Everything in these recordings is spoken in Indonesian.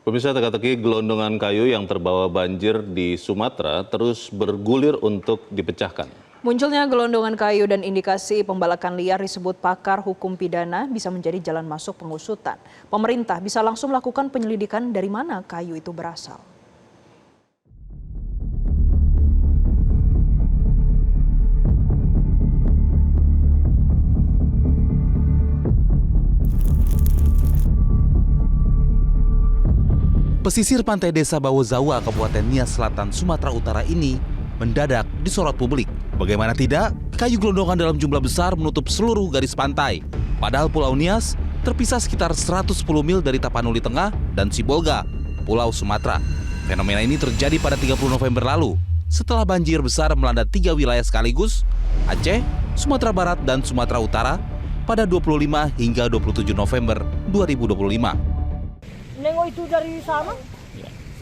Pemirsa, teka-teki gelondongan kayu yang terbawa banjir di Sumatera terus bergulir untuk dipecahkan. Munculnya gelondongan kayu dan indikasi pembalakan liar disebut pakar hukum pidana bisa menjadi jalan masuk pengusutan. Pemerintah bisa langsung melakukan penyelidikan dari mana kayu itu berasal. Pesisir pantai Desa Bawozawa, Kabupaten Nias Selatan, Sumatera Utara ini mendadak disorot publik. Bagaimana tidak, kayu gelondongan dalam jumlah besar menutup seluruh garis pantai. Padahal Pulau Nias terpisah sekitar 110 mil dari Tapanuli Tengah dan Sibolga, Pulau Sumatera. Fenomena ini terjadi pada 30 November lalu, setelah banjir besar melanda 3 wilayah sekaligus, Aceh, Sumatera Barat, dan Sumatera Utara pada 25 hingga 27 November 2025. Nengok itu dari sana.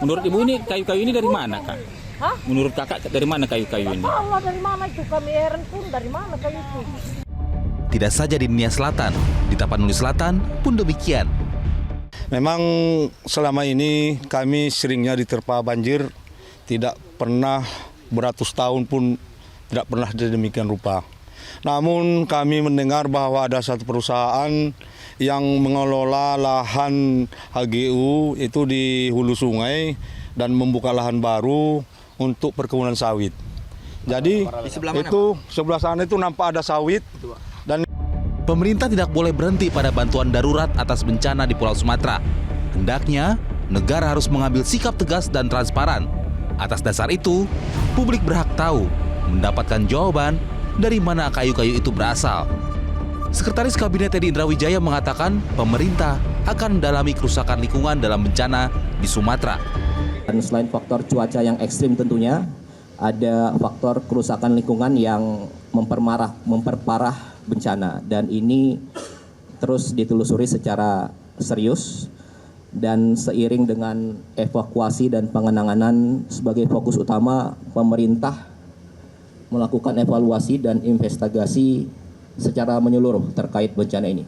Menurut Ibu ini kayu-kayu ini dari mana, Kak? Hah? Menurut Kakak dari mana kayu-kayu ini? Allah, dari mana itu? Kami heran pun dari mana kayu itu. Tidak saja di Nias Selatan, di Tapanuli Selatan pun demikian. Memang selama ini kami seringnya diterpa banjir, tidak pernah beratus tahun pun tidak pernah demikian rupa. Namun kami mendengar bahwa ada satu perusahaan yang mengelola lahan HGU itu di hulu sungai dan membuka lahan baru untuk perkebunan sawit. Jadi itu sebelah sana itu nampak ada sawit. Dan pemerintah tidak boleh berhenti pada bantuan darurat atas bencana di Pulau Sumatera. Hendaknya negara harus mengambil sikap tegas dan transparan. Atas dasar itu, publik berhak tahu, mendapatkan jawaban dari mana kayu-kayu itu berasal. Sekretaris Kabinet Teddy Indrawijaya mengatakan pemerintah akan mendalami kerusakan lingkungan dalam bencana di Sumatera. Dan selain faktor cuaca yang ekstrim tentunya, ada faktor kerusakan lingkungan yang memperparah bencana. Dan ini terus ditelusuri secara serius dan seiring dengan evakuasi dan pengenanganan sebagai fokus utama, pemerintah melakukan evaluasi dan investigasi secara menyeluruh terkait bencana ini.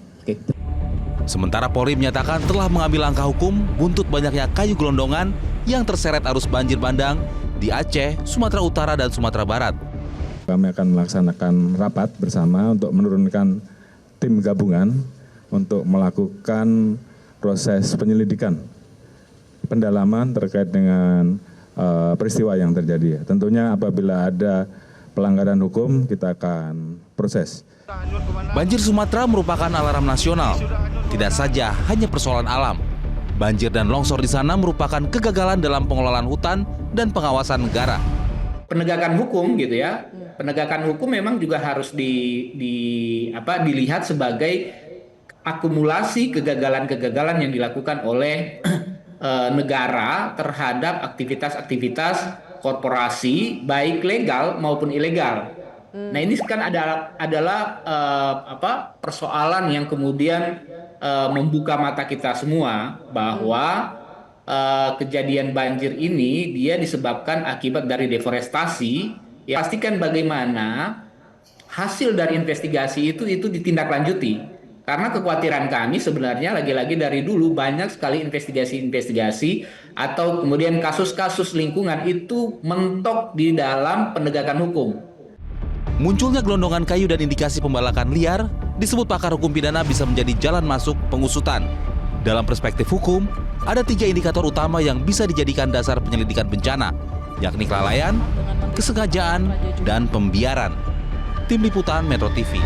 Sementara Polri menyatakan telah mengambil langkah hukum buntut banyaknya kayu gelondongan yang terseret arus banjir bandang di Aceh, Sumatera Utara, dan Sumatera Barat. Kami akan melaksanakan rapat bersama untuk menurunkan tim gabungan untuk melakukan proses penyelidikan, pendalaman terkait dengan peristiwa yang terjadi. Tentunya apabila ada pelanggaran hukum, kita akan proses. Banjir Sumatera merupakan alarm nasional. Tidak saja hanya persoalan alam. Banjir dan longsor di sana merupakan kegagalan dalam pengelolaan hutan dan pengawasan negara. Penegakan hukum gitu ya. Penegakan hukum memang juga harus dilihat sebagai akumulasi kegagalan-kegagalan yang dilakukan oleh negara terhadap aktivitas-aktivitas korporasi baik legal maupun ilegal. Nah, ini kan adalah persoalan yang kemudian membuka mata kita semua bahwa kejadian banjir ini dia disebabkan akibat dari deforestasi. Ya, pastikan bagaimana hasil dari investigasi itu ditindaklanjuti. Karena kekhawatiran kami sebenarnya lagi-lagi dari dulu banyak sekali investigasi-investigasi atau kemudian kasus-kasus lingkungan itu mentok di dalam penegakan hukum. Munculnya gelondongan kayu dan indikasi pembalakan liar disebut pakar hukum pidana bisa menjadi jalan masuk pengusutan. Dalam perspektif hukum, ada 3 indikator utama yang bisa dijadikan dasar penyelidikan bencana, yakni kelalaian, kesengajaan, dan pembiaran. Tim Liputan Metro TV.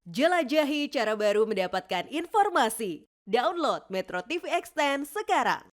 Jelajahi cara baru mendapatkan informasi. Download Metro TV Extend sekarang.